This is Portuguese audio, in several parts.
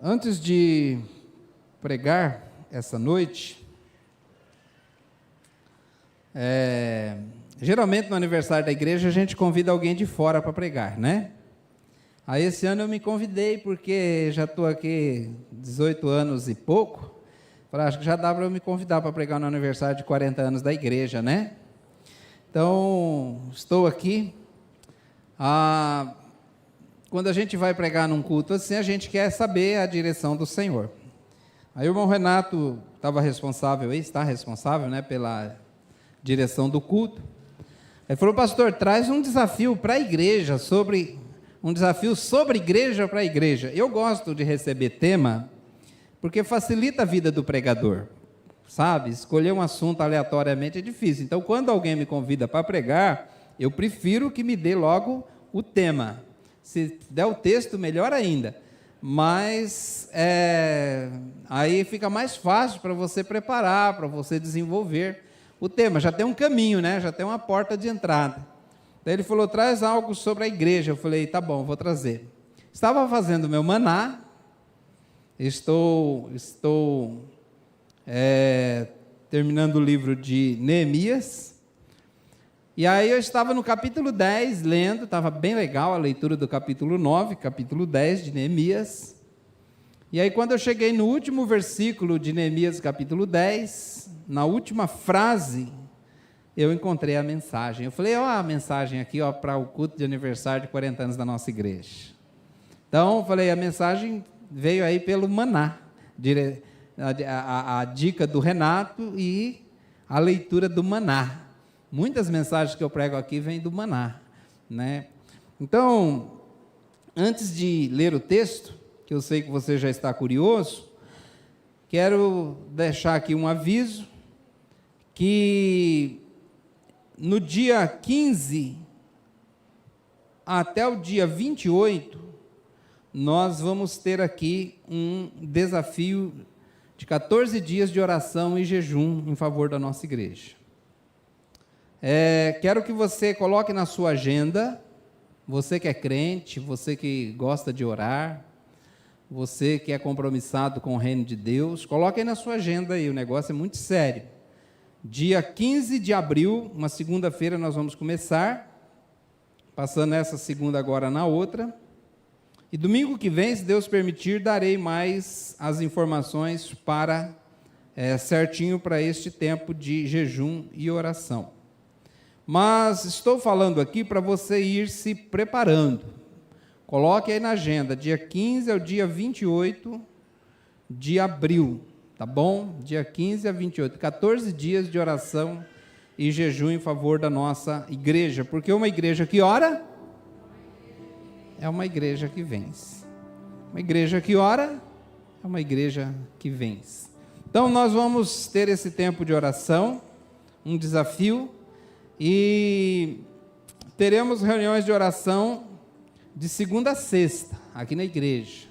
Antes de pregar essa noite, geralmente no aniversário da igreja a gente convida alguém de fora para pregar, né? Aí esse ano eu me convidei porque já estou aqui 18 anos e pouco. Falei, acho que já dá para eu me convidar para pregar no aniversário de 40 anos da igreja, né? Então, estou aqui. Quando a gente vai pregar num culto assim, a gente quer saber a direção do Senhor. Aí o irmão Renato está responsável, né, pela direção do culto. Ele falou, pastor, traz um desafio para a igreja, um desafio sobre igreja para a igreja. Eu gosto de receber tema, porque facilita a vida do pregador, sabe? Escolher um assunto aleatoriamente é difícil. Então, quando alguém me convida para pregar, eu prefiro que me dê logo o tema. Se der o texto, melhor ainda. Mas aí fica mais fácil para você preparar, para você desenvolver o tema. Já tem um caminho, né? Já tem uma porta de entrada. Daí ele falou, traz algo sobre a igreja. Eu falei, tá bom, vou trazer. Estava fazendo meu maná. Estou terminando o livro de Neemias. E aí eu estava no capítulo 10, lendo, estava bem legal a leitura do capítulo 9, capítulo 10 de Neemias. E aí quando eu cheguei no último versículo de Neemias, capítulo 10, na última frase, eu encontrei a mensagem. Eu falei, a mensagem aqui para o culto de aniversário de 40 anos da nossa igreja. Então, eu falei, a mensagem veio aí pelo maná, a dica do Renato e a leitura do maná. Muitas mensagens que eu prego aqui vêm do maná, né? Então, antes de ler o texto, que eu sei que você já está curioso, quero deixar aqui um aviso, que no dia 15 até o dia 28, nós vamos ter aqui um desafio de 14 dias de oração e jejum em favor da nossa igreja. Quero que você coloque na sua agenda, você que é crente, você que gosta de orar, você que é compromissado com o reino de Deus, coloque aí na sua agenda aí, o negócio é muito sério. Dia 15 de abril, uma segunda-feira, nós vamos começar, passando essa segunda agora na outra, e domingo que vem, se Deus permitir, darei mais as informações certinho para este tempo de jejum e oração. Mas estou falando aqui para você ir se preparando. Coloque aí na agenda, dia 15 ao dia 28 de abril, tá bom? Dia 15 a 28, 14 dias de oração e jejum em favor da nossa igreja. Porque uma igreja que ora é uma igreja que vence. Uma igreja que ora é uma igreja que vence. Então nós vamos ter esse tempo de oração, um desafio, e teremos reuniões de oração de segunda a sexta, aqui na igreja.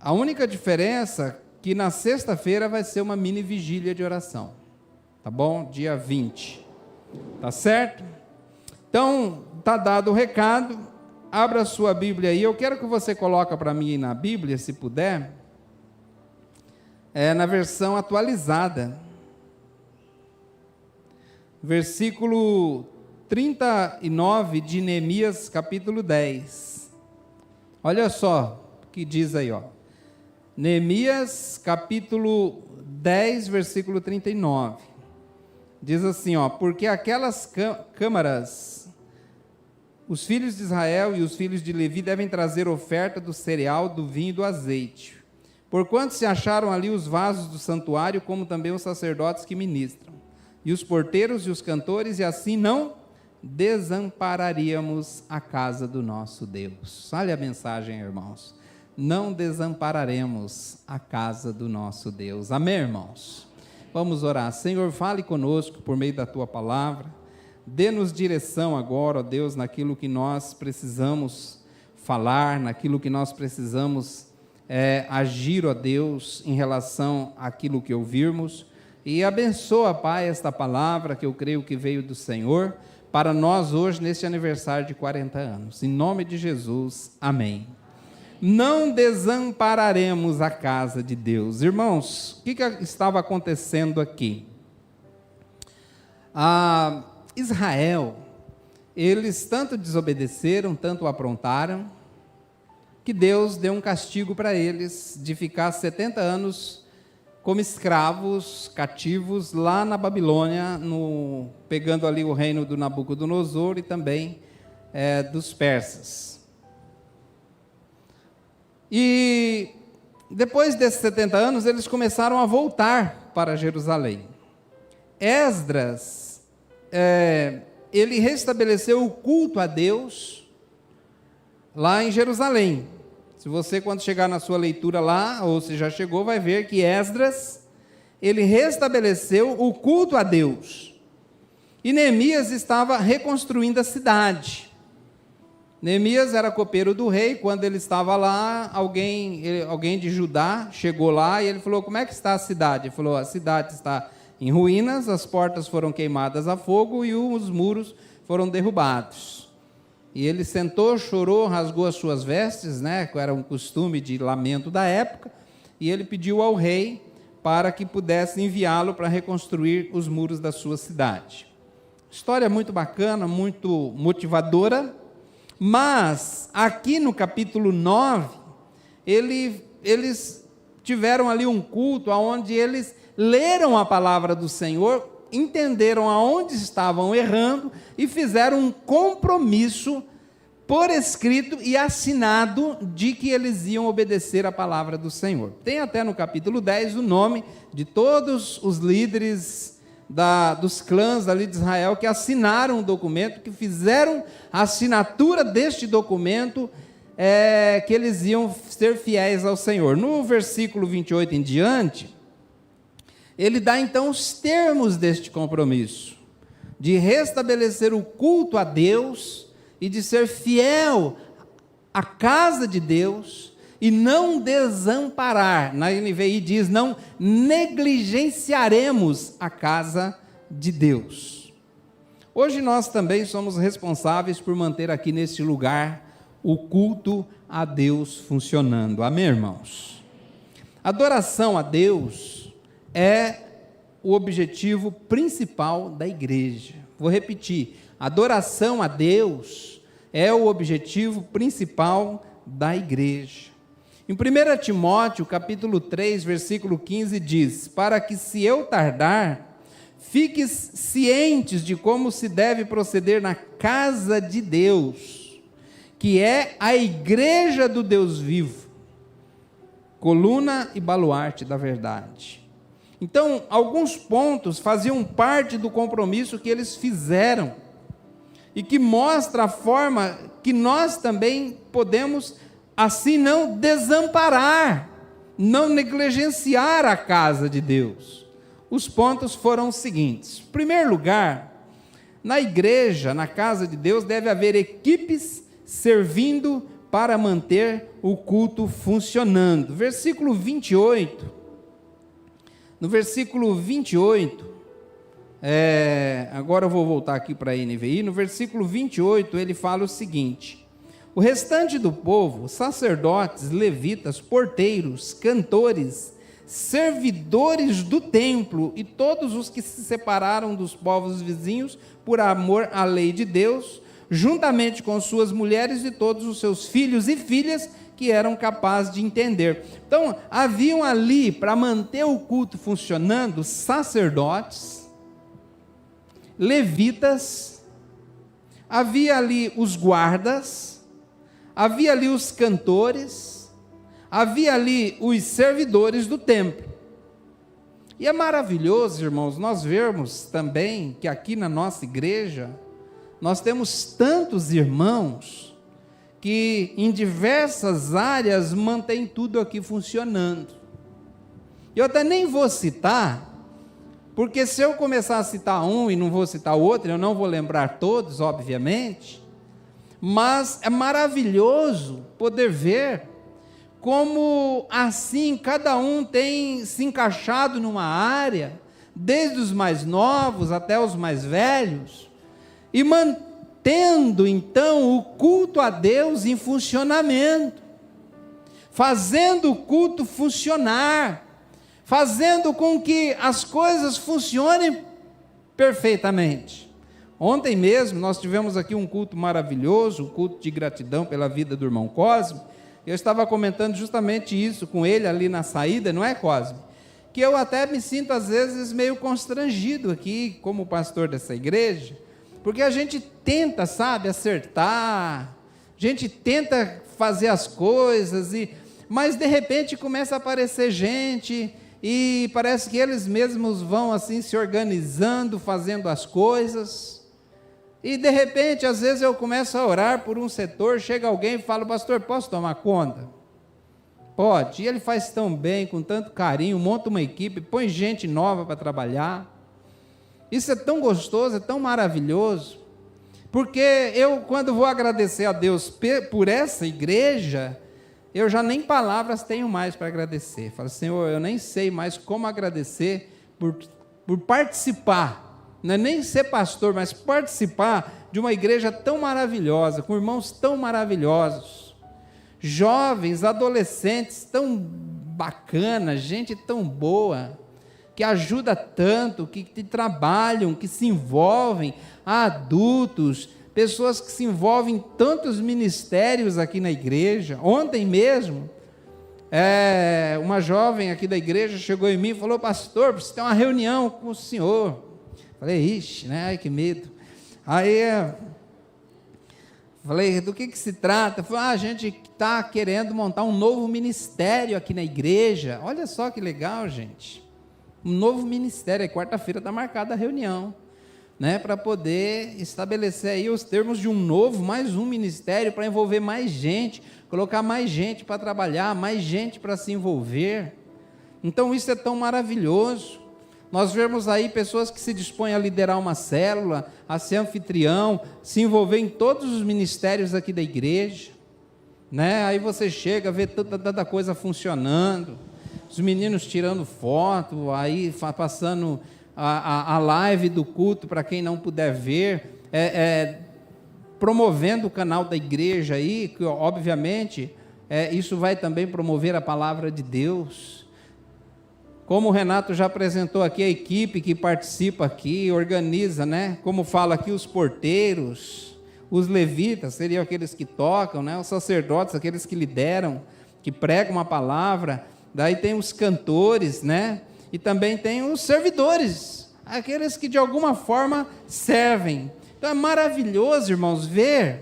A única diferença é que na sexta-feira vai ser uma mini vigília de oração, tá bom? Dia 20, tá certo? Então, tá dado o recado, abra a sua Bíblia aí, eu quero que você coloque para mim na Bíblia, se puder, na versão atualizada. Versículo 39 de Neemias, capítulo 10. Olha só o que diz aí, Neemias, capítulo 10, versículo 39. Diz assim, porque aquelas câmaras, os filhos de Israel e os filhos de Levi devem trazer oferta do cereal, do vinho e do azeite. Porquanto se acharam ali os vasos do santuário, como também os sacerdotes que ministram, e os porteiros e os cantores, e assim não desampararíamos a casa do nosso Deus. Olha a mensagem, irmãos. Não desampararemos a casa do nosso Deus. Amém, irmãos? Vamos orar. Senhor, fale conosco por meio da Tua palavra. Dê-nos direção agora, ó Deus, naquilo que nós precisamos falar, naquilo que nós precisamos agir, ó Deus, em relação àquilo que ouvirmos. E abençoa, Pai, esta palavra que eu creio que veio do Senhor, para nós hoje, neste aniversário de 40 anos. Em nome de Jesus, amém. não desampararemos a casa de Deus. Irmãos, o que estava acontecendo aqui? Israel, eles tanto desobedeceram, tanto aprontaram, que Deus deu um castigo para eles de ficar 70 anos como escravos, cativos, lá na Babilônia, pegando ali o reino do Nabucodonosor e também dos persas. E depois desses 70 anos, eles começaram a voltar para Jerusalém. Esdras, ele restabeleceu o culto a Deus lá em Jerusalém. Se você, quando chegar na sua leitura lá, ou se já chegou, vai ver que Esdras, ele restabeleceu o culto a Deus. E Neemias estava reconstruindo a cidade. Neemias era copeiro do rei. Quando ele estava lá, alguém de Judá chegou lá e ele falou: como é que está a cidade? Ele falou: a cidade está em ruínas, as portas foram queimadas a fogo e os muros foram derrubados. E ele sentou, chorou, rasgou as suas vestes, que era um costume de lamento da época, e ele pediu ao rei para que pudesse enviá-lo para reconstruir os muros da sua cidade. História muito bacana, muito motivadora, mas aqui no capítulo 9, eles tiveram ali um culto onde eles leram a palavra do Senhor, entenderam aonde estavam errando e fizeram um compromisso por escrito e assinado de que eles iam obedecer a palavra do Senhor. Tem até no capítulo 10 o nome de todos os líderes dos clãs ali de Israel que assinaram o documento, que fizeram a assinatura deste documento, que eles iam ser fiéis ao Senhor. No versículo 28 em diante, ele dá então os termos deste compromisso, de restabelecer o culto a Deus e de ser fiel à casa de Deus e não desamparar. Na NVI diz: não negligenciaremos a casa de Deus. Hoje nós também somos responsáveis por manter aqui neste lugar o culto a Deus funcionando. Amém, irmãos? Adoração a Deus é o objetivo principal da igreja. Vou repetir: adoração a Deus é o objetivo principal da igreja. Em 1 Timóteo, capítulo 3, versículo 15, diz: para que, se eu tardar, fiques cientes de como se deve proceder na casa de Deus, que é a igreja do Deus vivo, coluna e baluarte da verdade. Então, alguns pontos faziam parte do compromisso que eles fizeram e que mostra a forma que nós também podemos, assim, não desamparar, não negligenciar a casa de Deus. Os pontos foram os seguintes: em primeiro lugar, na igreja, na casa de Deus, deve haver equipes servindo para manter o culto funcionando. Versículo 28... No versículo 28, agora eu vou voltar aqui para a NVI, no versículo 28 ele fala o seguinte: o restante do povo, sacerdotes, levitas, porteiros, cantores, servidores do templo e todos os que se separaram dos povos vizinhos por amor à lei de Deus, juntamente com suas mulheres e todos os seus filhos e filhas, que eram capazes de entender. Então, haviam ali, para manter o culto funcionando, sacerdotes, levitas, havia ali os guardas, havia ali os cantores, havia ali os servidores do templo. E é maravilhoso, irmãos, nós vermos também que aqui na nossa igreja, nós temos tantos irmãos que em diversas áreas mantém tudo aqui funcionando. Eu até nem vou citar, porque se eu começar a citar um e não vou citar o outro, eu não vou lembrar todos, obviamente, mas é maravilhoso poder ver como assim cada um tem se encaixado numa área, desde os mais novos até os mais velhos, e mantendo então o culto a Deus em funcionamento. fazendo o culto funcionar, fazendo com que as coisas funcionem perfeitamente. Ontem mesmo nós tivemos aqui um culto maravilhoso, um culto de gratidão pela vida do irmão Cosme. Eu estava comentando justamente isso com ele ali na saída, não é, Cosme? Que eu até me sinto às vezes meio constrangido aqui como pastor dessa igreja, porque a gente tenta, sabe, acertar, a gente tenta fazer as coisas, mas de repente começa a aparecer gente e parece que eles mesmos vão assim se organizando, fazendo as coisas. E de repente, às vezes eu começo a orar por um setor, chega alguém e fala: pastor, posso tomar conta? Pode. E ele faz tão bem, com tanto carinho, monta uma equipe, põe gente nova para trabalhar. Isso é tão gostoso, é tão maravilhoso, porque eu, quando vou agradecer a Deus por essa igreja, eu já nem palavras tenho mais para agradecer. Falo: Senhor, eu nem sei mais como agradecer por participar, não é nem ser pastor, mas participar de uma igreja tão maravilhosa, com irmãos tão maravilhosos, jovens, adolescentes tão bacanas, gente tão boa, que ajuda tanto, que trabalham, que se envolvem, adultos, pessoas que se envolvem em tantos ministérios aqui na igreja. Ontem mesmo, uma jovem aqui da igreja chegou em mim e falou: pastor, preciso ter uma reunião com o senhor. Falei: ixi, né? Ai, que medo. Aí, falei: do que se trata? Falei: a gente está querendo montar um novo ministério aqui na igreja. Olha só que legal, gente. Um novo ministério. Quarta-feira está marcada a reunião, né? Para poder estabelecer aí os termos de um novo, mais um ministério, para envolver mais gente, colocar mais gente para trabalhar, mais gente para se envolver. Então isso é tão maravilhoso. Nós vemos aí pessoas que se dispõem a liderar uma célula, a ser anfitrião, se envolver em todos os ministérios aqui da igreja, né? Aí você chega, vê tanta coisa funcionando, os meninos tirando foto, aí passando a live do culto para quem não puder ver, promovendo o canal da igreja aí, que obviamente isso vai também promover a palavra de Deus. Como o Renato já apresentou aqui, a equipe que participa aqui, organiza, né? Como fala aqui, os porteiros, os levitas, seriam aqueles que tocam, né? Os sacerdotes, aqueles que lideram, que pregam a palavra. Daí tem os cantores, né? E também tem os servidores, aqueles que de alguma forma servem. Então é maravilhoso, irmãos, ver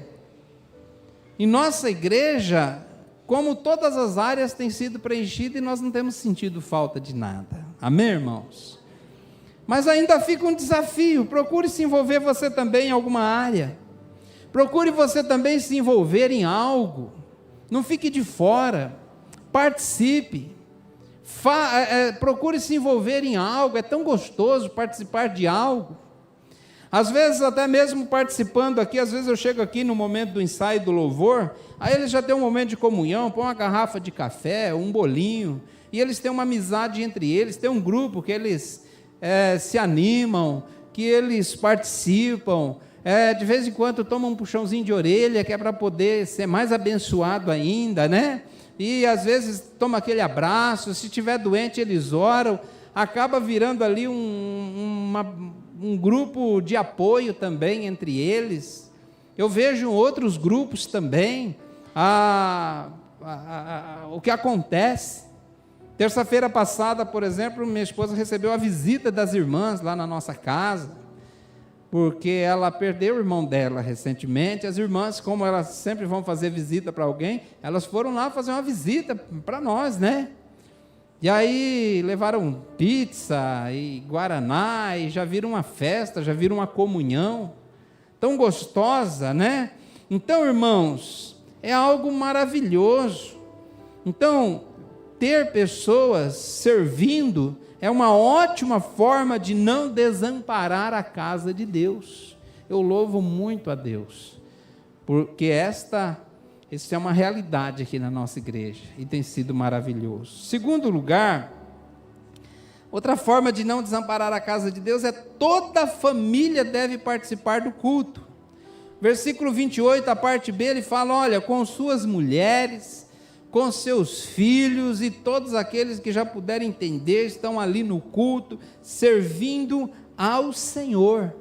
em nossa igreja como todas as áreas têm sido preenchidas e nós não temos sentido falta de nada. Amém, irmãos? Mas ainda fica um desafio. Procure se envolver você também em alguma área. Procure você também se envolver em algo. Não fique de fora. Participe. Procure se envolver em algo. É tão gostoso participar de algo. Às vezes, até mesmo participando aqui, às vezes eu chego aqui no momento do ensaio do louvor, aí eles já têm um momento de comunhão, põem uma garrafa de café, um bolinho, e eles têm uma amizade entre eles, tem um grupo que eles se animam, que eles participam, de vez em quando tomam um puxãozinho de orelha, que é para poder ser mais abençoado ainda, né? E às vezes toma aquele abraço, se estiver doente eles oram, acaba virando ali um grupo de apoio também entre eles. Eu vejo outros grupos também, o que acontece. Terça-feira passada, por exemplo, minha esposa recebeu a visita das irmãs lá na nossa casa, porque ela perdeu o irmão dela recentemente. As irmãs, como elas sempre vão fazer visita para alguém, elas foram lá fazer uma visita para nós, né? E aí levaram pizza e guaraná, e já viram uma festa, já viram uma comunhão, tão gostosa, né? Então, irmãos, é algo maravilhoso. Então, ter pessoas servindo é uma ótima forma de não desamparar a casa de Deus. Eu louvo muito a Deus, porque isso é uma realidade aqui na nossa igreja, e tem sido maravilhoso. Segundo lugar, outra forma de não desamparar a casa de Deus é toda a família deve participar do culto. Versículo 28, a parte B, ele fala: olha, com suas mulheres, com seus filhos, e todos aqueles que já puderem entender, estão ali no culto, servindo ao Senhor.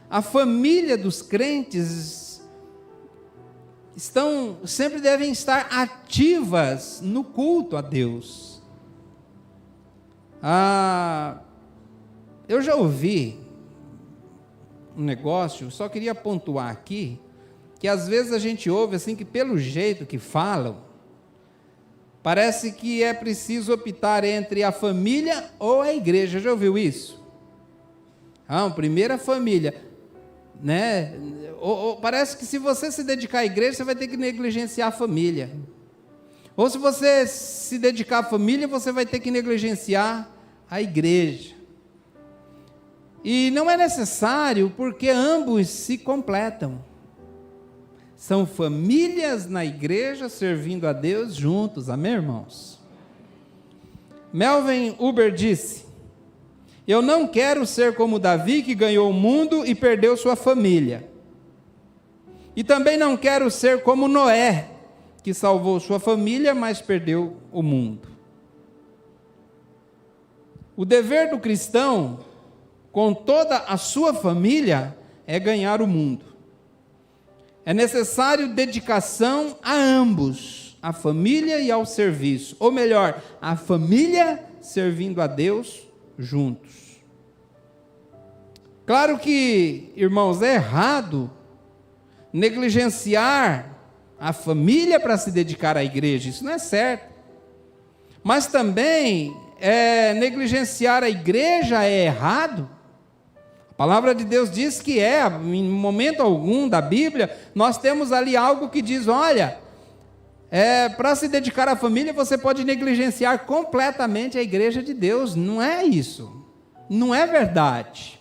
A família dos crentes sempre devem estar ativas no culto a Deus. Eu já ouvi um negócio, só queria pontuar aqui, que às vezes a gente ouve assim, que pelo jeito que falam, parece que é preciso optar entre a família ou a igreja. Já ouviu isso? Primeiro a família, né? Parece que se você se dedicar à igreja, você vai ter que negligenciar a família. Ou se você se dedicar à família, você vai ter que negligenciar a igreja. E não é necessário, porque ambos se completam. São famílias na igreja servindo a Deus juntos, amém, irmãos? Melvin Uber disse: eu não quero ser como Davi, que ganhou o mundo e perdeu sua família. E também não quero ser como Noé, que salvou sua família, mas perdeu o mundo. O dever do cristão, com toda a sua família, é ganhar o mundo. É necessário dedicação a ambos, à família e ao serviço. Ou melhor, a família servindo a Deus juntos. Claro que, irmãos, é errado negligenciar a família para se dedicar à igreja. Isso não é certo. Mas também negligenciar a igreja é errado. A palavra de Deus diz que em momento algum da Bíblia, nós temos ali algo que diz, olha, para se dedicar à família, você pode negligenciar completamente a igreja de Deus. Não é isso. Não é verdade.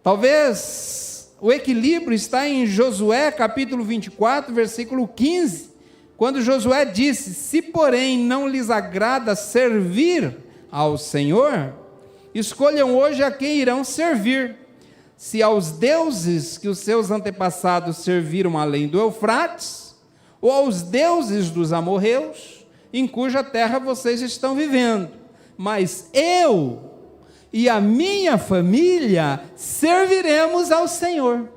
Talvez o equilíbrio está em Josué, capítulo 24, versículo 15, quando Josué disse: se porém não lhes agrada servir ao Senhor, escolham hoje a quem irão servir, se aos deuses que os seus antepassados serviram além do Eufrates, ou aos deuses dos amorreus, em cuja terra vocês estão vivendo. Mas eu e a minha família serviremos ao Senhor.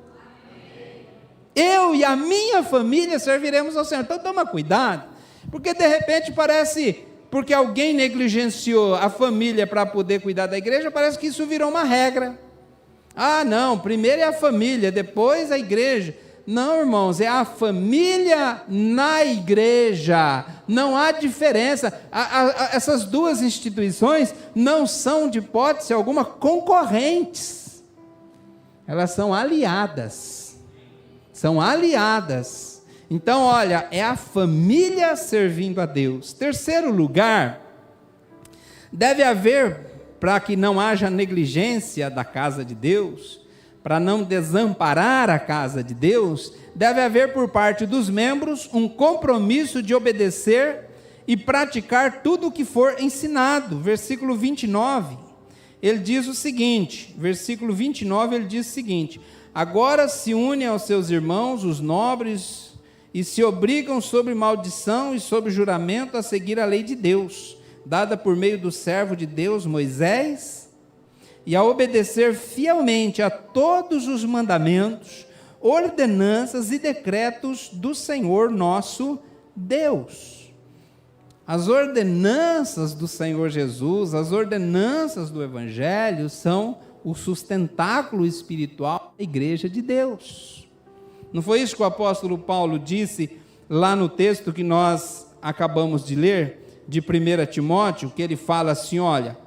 Eu e a minha família serviremos ao Senhor. Então toma cuidado, porque de repente parece, porque alguém negligenciou a família para poder cuidar da igreja, parece que isso virou uma regra. Não, primeiro é a família, depois a igreja. Não, irmãos, é a família na igreja. Não há diferença. Essas duas instituições não são, de hipótese alguma, concorrentes. Elas são aliadas. São aliadas. Então, olha, é a família servindo a Deus. Terceiro lugar, deve haver, para que não haja negligência da casa de Deus, para não desamparar a casa de Deus, deve haver por parte dos membros um compromisso de obedecer e praticar tudo o que for ensinado. Versículo 29, ele diz o seguinte, agora se unem aos seus irmãos, os nobres, e se obrigam sob maldição e sob juramento a seguir a lei de Deus, dada por meio do servo de Deus, Moisés, e a obedecer fielmente a todos os mandamentos, ordenanças e decretos do Senhor nosso Deus. As ordenanças do Senhor Jesus, as ordenanças do Evangelho são o sustentáculo espiritual da igreja de Deus. Não foi isso que o apóstolo Paulo disse lá no texto que nós acabamos de ler, de 1 Timóteo, que ele fala assim, olha,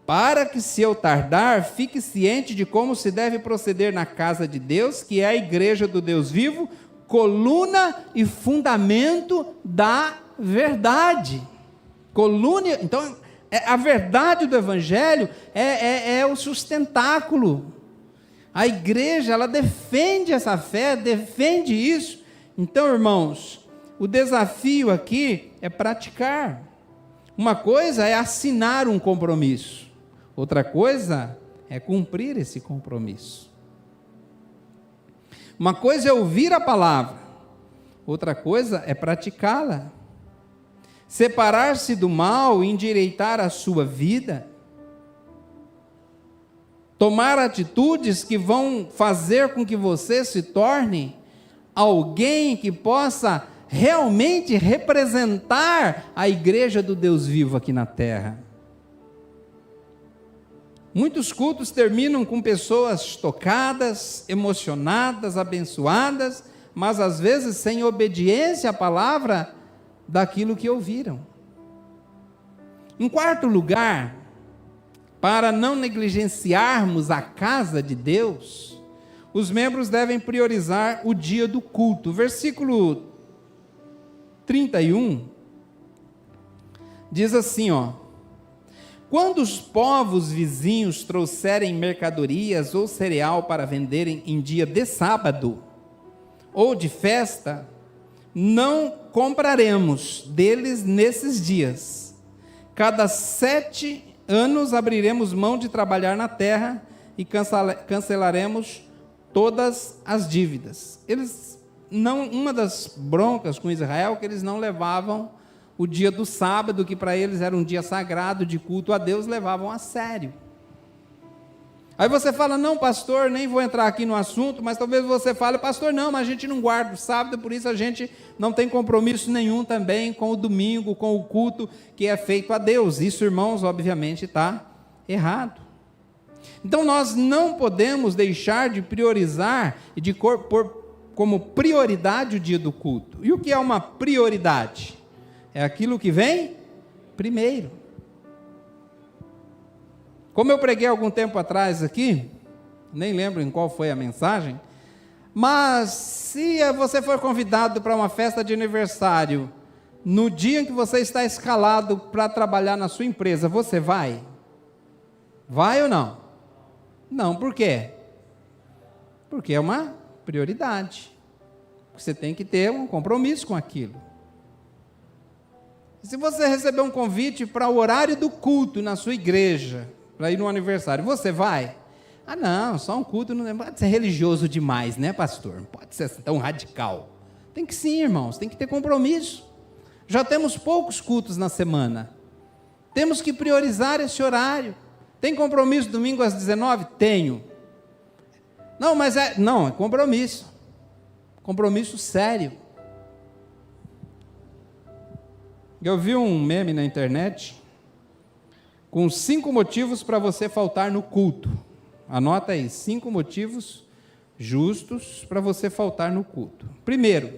para que se eu tardar, fique ciente de como se deve proceder na casa de Deus, que é a igreja do Deus vivo, coluna e fundamento da verdade. Então, a verdade do Evangelho é o sustentáculo. A igreja, ela defende essa fé, defende isso. Então, irmãos, o desafio aqui é praticar. Uma coisa é assinar um compromisso, outra coisa é cumprir esse compromisso. Uma coisa é ouvir a palavra, outra coisa é praticá-la. Separar-se do mal e endireitar a sua vida. Tomar atitudes que vão fazer com que você se torne alguém que possa realmente representar a igreja do Deus vivo aqui na terra. Muitos cultos terminam com pessoas tocadas, emocionadas, abençoadas, mas às vezes sem obediência à palavra daquilo que ouviram. Em quarto lugar, para não negligenciarmos a casa de Deus, os membros devem priorizar o dia do culto. Versículo 31 diz assim, quando os povos vizinhos trouxerem mercadorias ou cereal para venderem em dia de sábado ou de festa, não compraremos deles nesses dias. Cada 7 anos abriremos mão de trabalhar na terra e cancelaremos todas as dívidas. Uma das broncas com Israel, que eles não levavam o dia do sábado, que para eles era um dia sagrado de culto a Deus, levavam a sério. Aí você fala, não pastor, nem vou entrar aqui no assunto, mas talvez você fale, pastor, não, mas a gente não guarda o sábado, por isso a gente não tem compromisso nenhum também com o domingo, com o culto que é feito a Deus. Isso, irmãos, obviamente está errado. Então nós não podemos deixar de priorizar e de pôr como prioridade o dia do culto. E o que é uma prioridade? É aquilo que vem primeiro. Como eu preguei algum tempo atrás aqui, nem lembro em qual foi a mensagem, mas se você for convidado para uma festa de aniversário, no dia em que você está escalado para trabalhar na sua empresa, você vai? Vai ou não? Não, por quê? Porque é uma prioridade. Você tem que ter um compromisso com aquilo. Se você receber um convite para o horário do culto na sua igreja, para ir no aniversário, você vai? Ah não, só um culto, não pode ser religioso demais, né pastor? Não pode ser tão radical. Tem que sim, irmãos, tem que ter compromisso. Já temos poucos cultos na semana. Temos que priorizar esse horário. Tem compromisso domingo às 19? Tenho. Não, mas é compromisso. Compromisso sério. Eu vi um meme na internet com 5 motivos para você faltar no culto. Anota aí, 5 motivos justos para você faltar no culto. Primeiro,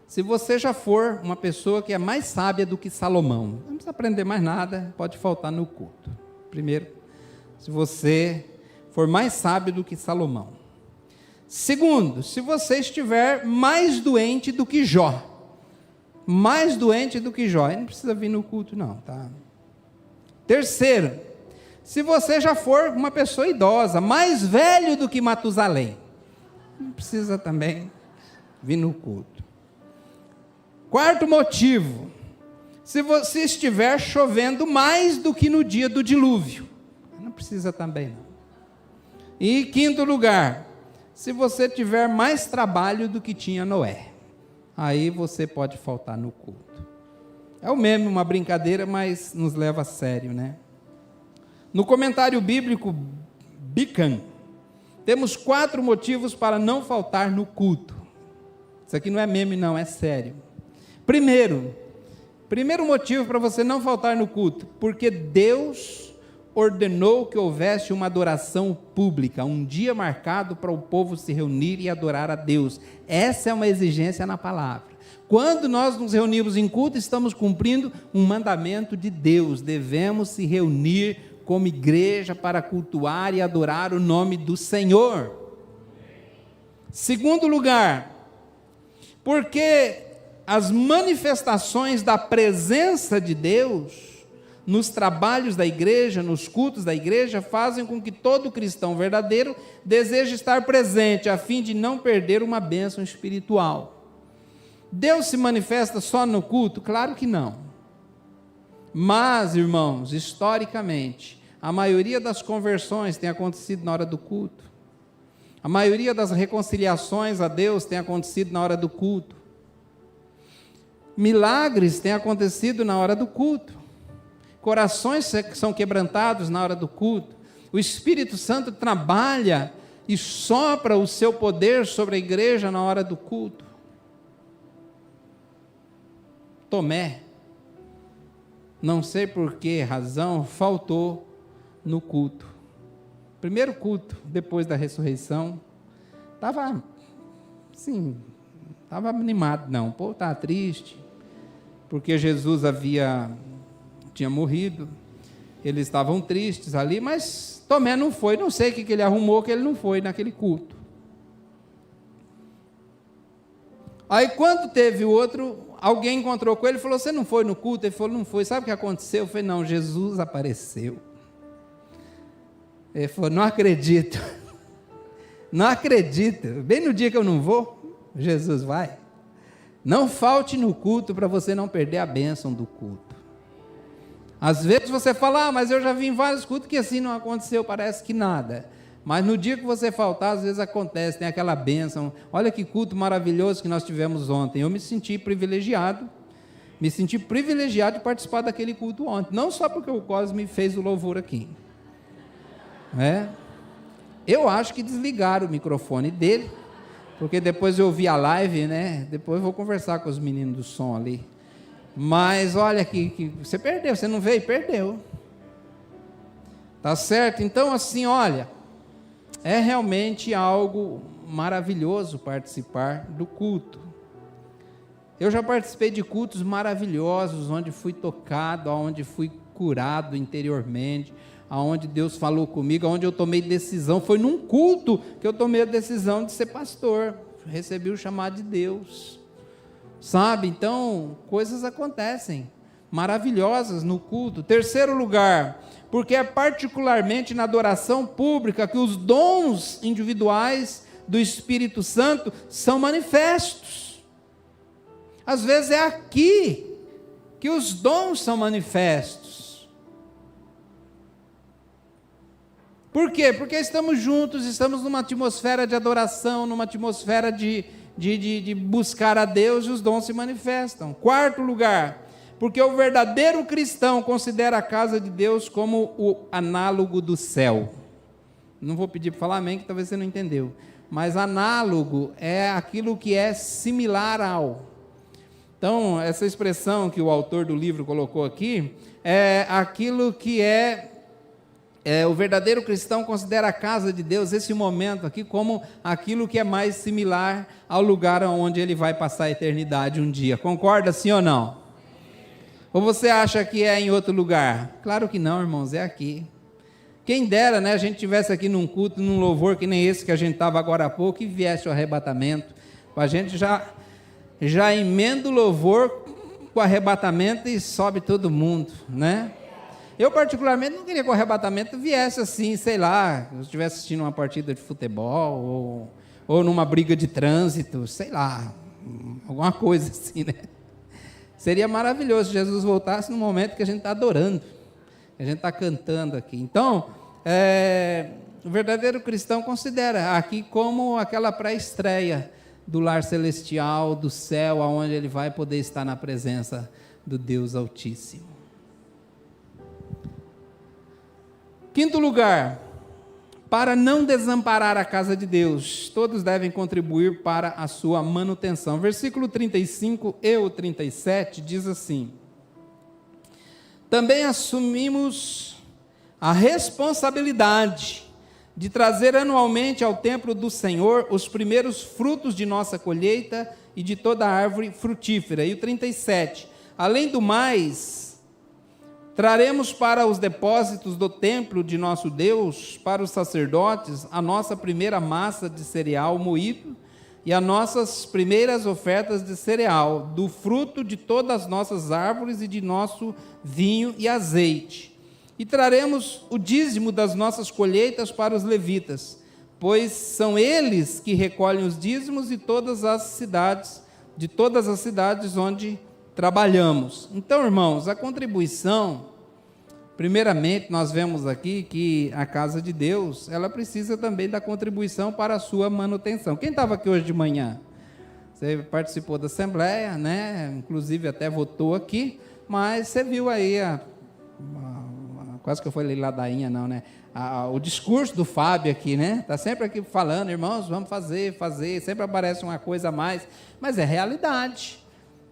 se você já for uma pessoa que é mais sábia do que Salomão, não precisa aprender mais nada, pode faltar no culto. Primeiro, se você for mais sábio do que Salomão. Segundo, se você estiver mais doente do que Jó. Mais doente do que Jó, ele não precisa vir no culto não, tá? Terceiro, se você já for uma pessoa idosa, mais velho do que Matusalém, não precisa também vir no culto. Quarto motivo, se você estiver chovendo mais do que no dia do dilúvio, não precisa também não. E quinto lugar, se você tiver mais trabalho do que tinha Noé, aí você pode faltar no culto. É o meme, uma brincadeira, mas nos leva a sério, né? No comentário bíblico Bican, temos 4 motivos para não faltar no culto. Isso aqui não é meme não, é sério. Primeiro motivo para você não faltar no culto, porque Deus ordenou que houvesse uma adoração pública, um dia marcado para o povo se reunir e adorar a Deus. Essa é uma exigência na palavra. Quando nós nos reunimos em culto, estamos cumprindo um mandamento de Deus. Devemos se reunir como igreja para cultuar e adorar o nome do Senhor. Segundo lugar, porque as manifestações da presença de Deus nos trabalhos da igreja, nos cultos da igreja, fazem com que todo cristão verdadeiro deseje estar presente, a fim de não perder uma bênção espiritual. Deus se manifesta só no culto? Claro que não. Mas, irmãos, historicamente, a maioria das conversões tem acontecido na hora do culto. A maioria das reconciliações a Deus tem acontecido na hora do culto. Milagres têm acontecido na hora do culto. Corações são quebrantados na hora do culto. O Espírito Santo trabalha e sopra o seu poder sobre a igreja na hora do culto. Tomé, não sei por que razão, faltou no culto. Primeiro culto, depois da ressurreição, estava animado, não. O povo estava triste, porque Jesus tinha morrido, eles estavam tristes ali, mas Tomé não foi, não sei o que ele arrumou, que ele não foi naquele culto. Aí quando teve o outro, alguém encontrou com ele e falou, você não foi no culto? Ele falou, não foi. Sabe o que aconteceu? Eu falei, não, Jesus apareceu. Ele falou, não acredito. Não acredito. Bem no dia que eu não vou, Jesus vai. Não falte no culto para você não perder a bênção do culto. Às vezes você fala, mas eu já vi em vários cultos que assim não aconteceu, parece que nada. Mas no dia que você faltar, às vezes acontece, tem aquela bênção. Olha que culto maravilhoso que nós tivemos ontem. Eu me senti privilegiado de participar daquele culto ontem. Não só porque o Cosme fez o louvor aqui. Eu acho que desligaram o microfone dele, porque depois eu vi a live, depois eu vou conversar com os meninos do som ali. Mas olha que você perdeu, você não veio, perdeu. Tá certo? Então assim, olha, é realmente algo maravilhoso participar do culto. Eu já participei de cultos maravilhosos, onde fui tocado, onde fui curado interiormente, aonde Deus falou comigo, aonde eu tomei decisão. Foi num culto que eu tomei a decisão de ser pastor, recebi o chamado de Deus, sabe? Então, coisas acontecem, maravilhosas no culto. Terceiro lugar, porque é particularmente na adoração pública que os dons individuais do Espírito Santo são manifestos. Às vezes é aqui que os dons são manifestos. Por quê? Porque estamos juntos, estamos numa atmosfera de adoração, numa atmosfera de buscar a Deus, e os dons se manifestam. Quarto lugar, porque o verdadeiro cristão considera a casa de Deus como o análogo do céu. Não vou pedir para falar amém, que talvez você não entendeu. Mas análogo é aquilo que é similar ao. Então, essa expressão que o autor do livro colocou aqui, é aquilo que o verdadeiro cristão considera a casa de Deus, esse momento aqui, como aquilo que é mais similar ao lugar onde ele vai passar a eternidade um dia. Concorda, sim ou não? Ou você acha que é em outro lugar? Claro que não, irmãos, é aqui. Quem dera, a gente estivesse aqui num culto, num louvor que nem esse que a gente estava agora há pouco, e viesse o arrebatamento. A gente já emenda o louvor com o arrebatamento e sobe todo mundo, Eu particularmente não queria que o arrebatamento viesse assim, sei lá, se eu estivesse assistindo uma partida de futebol, ou numa briga de trânsito, sei lá, alguma coisa assim, Seria maravilhoso se Jesus voltasse no momento que a gente está adorando, que a gente está cantando aqui. Então, o verdadeiro cristão considera aqui como aquela pré-estreia do lar celestial, do céu, aonde ele vai poder estar na presença do Deus Altíssimo. Quinto lugar, para não desamparar a casa de Deus, todos devem contribuir para a sua manutenção. Versículo 35 e o 37 diz assim: também assumimos a responsabilidade de trazer anualmente ao templo do Senhor os primeiros frutos de nossa colheita e de toda árvore frutífera. E o 37, além do mais, traremos para os depósitos do templo de nosso Deus, para os sacerdotes, a nossa primeira massa de cereal moído e as nossas primeiras ofertas de cereal, do fruto de todas as nossas árvores e de nosso vinho e azeite. E traremos o dízimo das nossas colheitas para os levitas, pois são eles que recolhem os dízimos de todas as cidades onde trabalhamos. Então, irmãos, a contribuição Primeiramente, nós vemos aqui que a casa de Deus, ela precisa também da contribuição para a sua manutenção. Quem estava aqui hoje de manhã? Você participou da assembleia, né? Inclusive até votou aqui, mas você viu aí quase que eu fui ladainha, não, né? O discurso do Fábio aqui, né? Está sempre aqui falando, irmãos, vamos fazer, sempre aparece uma coisa a mais, mas é realidade,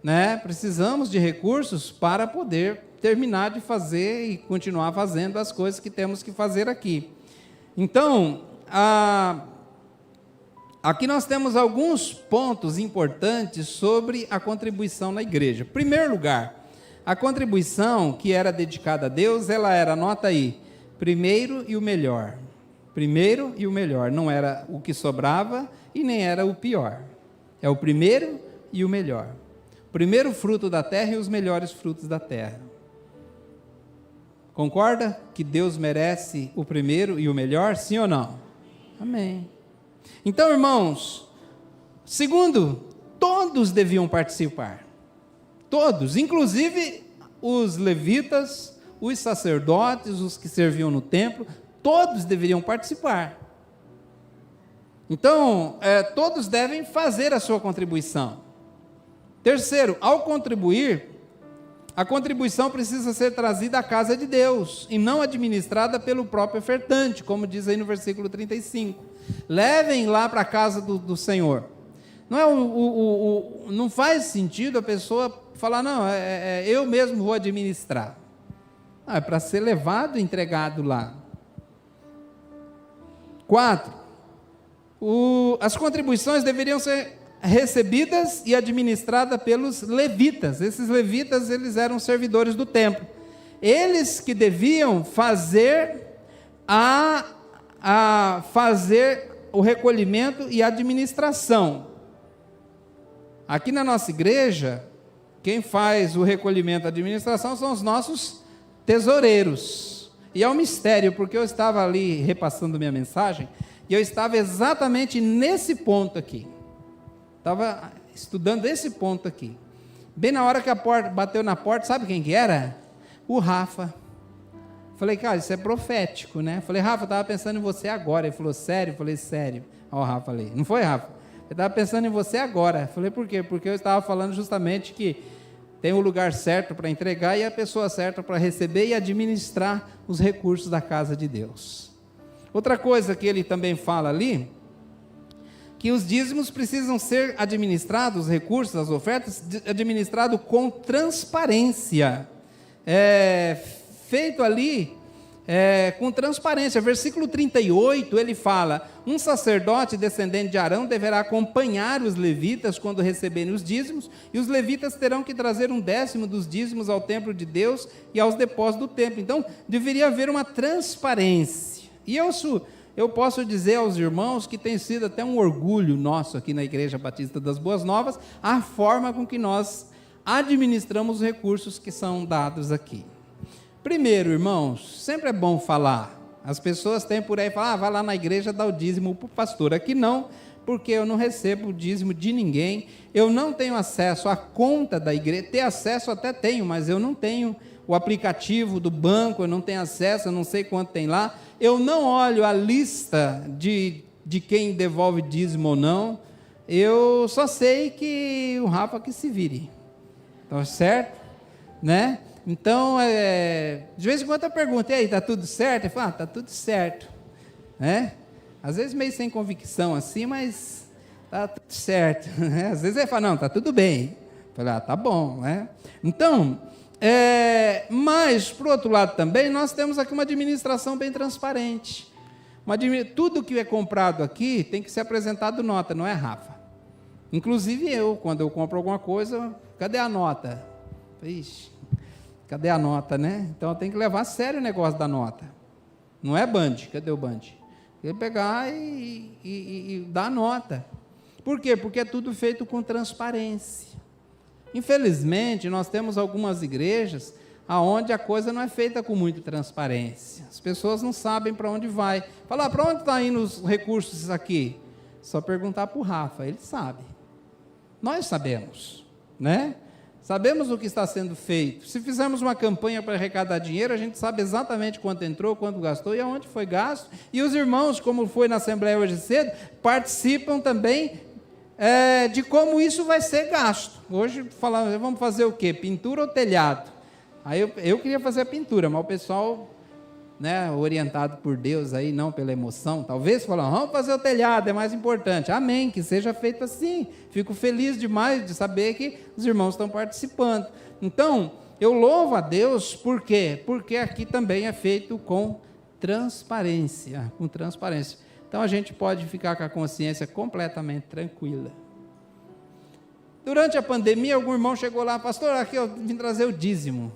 né? Precisamos de recursos para poder terminar de fazer e continuar fazendo as coisas que temos que fazer aqui. Então, aqui nós temos alguns pontos importantes sobre a contribuição na igreja. Em primeiro lugar, a contribuição que era dedicada a Deus, ela era, anota aí, primeiro e o melhor. Primeiro e o melhor, não era o que sobrava e nem era o pior. É o primeiro e o melhor. Primeiro fruto da terra e os melhores frutos da terra. Concorda que Deus merece o primeiro e o melhor, sim ou não? Amém. Então, irmãos, segundo, todos deviam participar. Todos, inclusive os levitas, os sacerdotes, os que serviam no templo, todos deveriam participar. Então, todos devem fazer a sua contribuição. Terceiro, ao contribuir, a contribuição precisa ser trazida à casa de Deus e não administrada pelo próprio ofertante, como diz aí no versículo 35. Levem lá para a casa do Senhor. Não, não faz sentido a pessoa falar, não, eu mesmo vou administrar. Não, é para ser levado e entregado lá. 4. As contribuições deveriam ser recebidas e administradas pelos levitas. Esses levitas, eles eram servidores do templo. Eles que deviam fazer fazer o recolhimento e administração. Aqui na nossa igreja, quem faz o recolhimento e administração são os nossos tesoureiros. E é um mistério, porque eu estava ali repassando minha mensagem, e eu estava exatamente nesse ponto aqui. Estava estudando esse ponto aqui. Bem na hora que a porta bateu na porta, sabe quem que era? O Rafa. Falei, cara, isso é profético, né? Falei, Rafa, eu estava pensando em você agora. Ele falou, sério? Eu falei, sério. Ó, o Rafa ali. Não foi, Rafa? Eu estava pensando em você agora. Falei, por quê? Porque eu estava falando justamente que tem o lugar certo para entregar e a pessoa certa para receber e administrar os recursos da casa de Deus. Outra coisa que ele também fala ali, que os dízimos precisam ser administrados, os recursos, as ofertas, administrados com transparência. Feito ali com transparência. Versículo 38, ele fala, um sacerdote descendente de Arão deverá acompanhar os levitas quando receberem os dízimos, e os levitas terão que trazer 1/10 dos dízimos ao templo de Deus e aos depósitos do templo. Então, deveria haver uma transparência. E eu posso dizer aos irmãos que tem sido até um orgulho nosso aqui na Igreja Batista das Boas Novas, a forma com que nós administramos os recursos que são dados aqui. Primeiro, irmãos, sempre é bom falar. As pessoas têm por aí falar, vai lá na igreja dar o dízimo para o pastor. Aqui não, porque eu não recebo o dízimo de ninguém, eu não tenho acesso à conta da igreja, ter acesso até tenho, mas eu não tenho o aplicativo do banco, eu não tenho acesso, eu não sei quanto tem lá, eu não olho a lista de quem devolve dízimo ou não, eu só sei que o Rafa que se vire, tá certo? Né? Então, de vez em quando eu pergunto, e aí, está tudo certo? Ele fala, está tudo certo, né? Às vezes meio sem convicção assim, mas está tudo certo, né? Às vezes ele fala, não, está tudo bem. Eu falo, tá bom, né? Então, mas, por outro lado também, nós temos aqui uma administração bem transparente. Tudo que é comprado aqui tem que ser apresentado nota, não é, Rafa? Inclusive eu, quando eu compro alguma coisa, cadê a nota? Ixi, cadê a nota, né? Então eu tenho que levar a sério o negócio da nota. Não é Band, cadê o Band? Ele pegar e dar a nota. Por quê? Porque é tudo feito com transparência. Infelizmente, nós temos algumas igrejas onde a coisa não é feita com muita transparência. As pessoas não sabem para onde vai. Falar, para onde estão indo os recursos aqui? Só perguntar para o Rafa, ele sabe. Nós sabemos, né? Sabemos o que está sendo feito. Se fizermos uma campanha para arrecadar dinheiro, a gente sabe exatamente quanto entrou, quanto gastou e aonde foi gasto. E os irmãos, como foi na Assembleia hoje cedo, participam também de como isso vai ser gasto. Hoje falamos, vamos fazer o quê? Pintura ou telhado? Aí eu queria fazer a pintura, mas o pessoal, orientado por Deus, aí, não pela emoção, talvez falam, vamos fazer o telhado, é mais importante. Amém, que seja feito assim. Fico feliz demais de saber que os irmãos estão participando. Então, eu louvo a Deus, por quê? Porque aqui também é feito com transparência, Então, a gente pode ficar com a consciência completamente tranquila. Durante a pandemia, algum irmão chegou lá, pastor, aqui eu vim trazer o dízimo.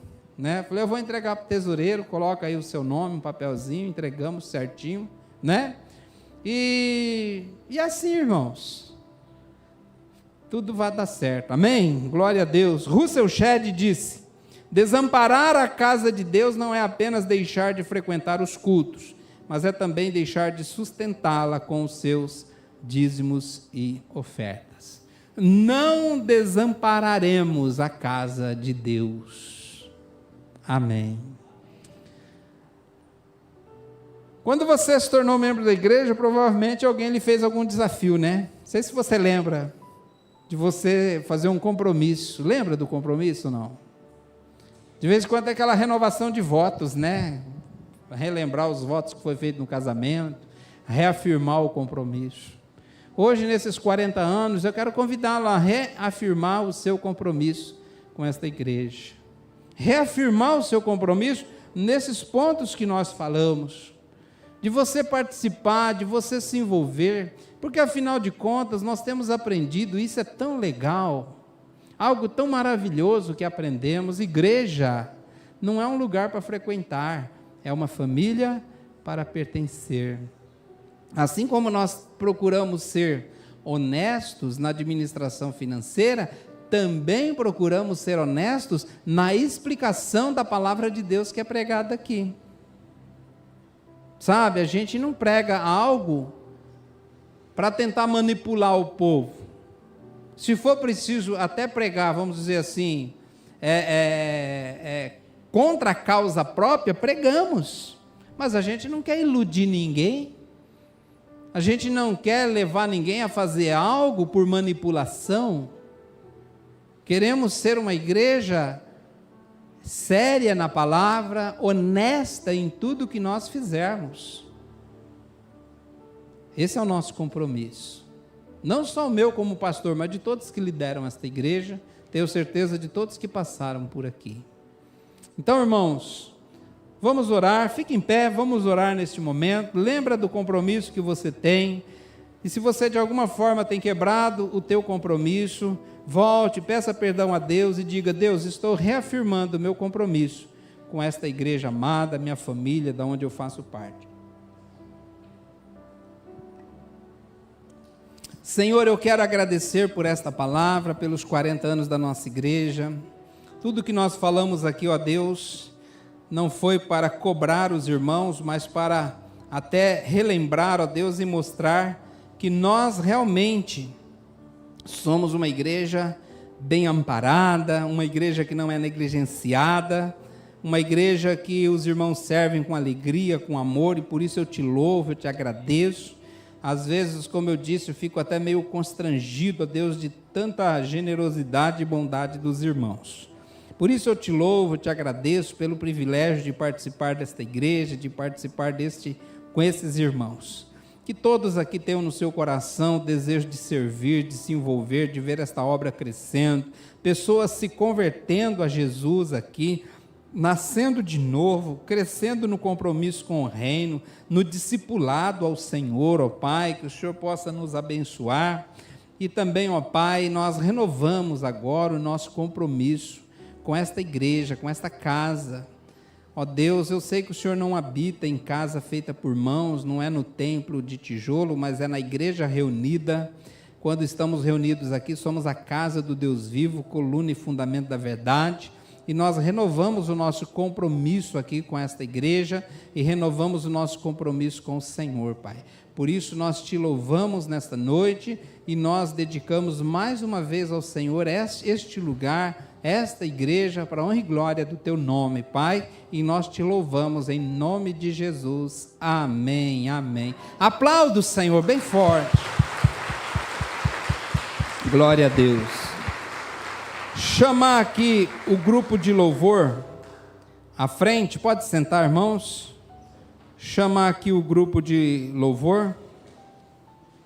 Falei, eu vou entregar para o tesoureiro, coloca aí o seu nome, um papelzinho, entregamos certinho, E assim, irmãos, tudo vai dar certo, amém? Glória a Deus. Russell Shedd disse, desamparar a casa de Deus não é apenas deixar de frequentar os cultos, mas é também deixar de sustentá-la com os seus dízimos e ofertas. Não desampararemos a casa de Deus. Amém. Quando você se tornou membro da igreja, provavelmente alguém lhe fez algum desafio, Não sei se você lembra de você fazer um compromisso. Lembra do compromisso, não? De vez em quando é aquela renovação de votos, Relembrar os votos que foi feito no casamento, reafirmar o compromisso. Hoje, nesses 40 anos, eu quero convidá-lo a reafirmar o seu compromisso com esta igreja. Reafirmar o seu compromisso nesses pontos que nós falamos, de você participar, de você se envolver, porque afinal de contas nós temos aprendido, isso é tão legal, algo tão maravilhoso que aprendemos. Igreja não é um lugar para frequentar, é uma família para pertencer. Assim como nós procuramos ser honestos na administração financeira, também procuramos ser honestos na explicação da palavra de Deus que é pregada aqui. Sabe, a gente não prega algo para tentar manipular o povo. Se for preciso até pregar, vamos dizer assim, contra a causa própria, pregamos. Mas a gente não quer iludir ninguém. A gente não quer levar ninguém a fazer algo por manipulação. Queremos ser uma igreja séria na palavra, honesta em tudo que nós fizermos. Esse é o nosso compromisso. Não só o meu como pastor, mas de todos que lideram esta igreja, tenho certeza de todos que passaram por aqui. Então, irmãos, vamos orar, fique em pé, vamos orar neste momento. Lembra do compromisso que você tem. E se você de alguma forma tem quebrado o teu compromisso, volte, peça perdão a Deus e diga: Deus, estou reafirmando o meu compromisso com esta igreja amada, minha família, da onde eu faço parte. Senhor, eu quero agradecer por esta palavra, pelos 40 anos da nossa igreja. Tudo que nós falamos aqui, ó Deus, não foi para cobrar os irmãos, mas para até relembrar, ó Deus, e mostrar que nós realmente somos uma igreja bem amparada, uma igreja que não é negligenciada, uma igreja que os irmãos servem com alegria, com amor, e por isso eu te louvo, eu te agradeço. Às vezes, como eu disse, eu fico até meio constrangido, ó Deus, de tanta generosidade e bondade dos irmãos. Por isso eu te louvo, eu te agradeço pelo privilégio de participar desta igreja, de participar com esses irmãos. Que todos aqui tenham no seu coração o desejo de servir, de se envolver, de ver esta obra crescendo, pessoas se convertendo a Jesus aqui, nascendo de novo, crescendo no compromisso com o reino, no discipulado ao Senhor, ó Pai, que o Senhor possa nos abençoar. E também, ó Pai, nós renovamos agora o nosso compromisso com esta igreja, com esta casa. Ó Deus, eu sei que o Senhor não habita em casa feita por mãos, não é no templo de tijolo, mas é na igreja reunida. Quando estamos reunidos aqui, somos a casa do Deus vivo, coluna e fundamento da verdade. e nós renovamos o nosso compromisso aqui com esta igreja e renovamos o nosso compromisso com o Senhor, Pai. Por isso nós te louvamos nesta noite e nós dedicamos mais uma vez ao Senhor este lugar, esta igreja, para a honra e glória do teu nome, Pai, e nós te louvamos em nome de Jesus. Amém, amém. Aplauda o Senhor bem forte. Glória a Deus. Chamar aqui o grupo de louvor à frente, pode sentar, irmãos. Chamar aqui o grupo de louvor.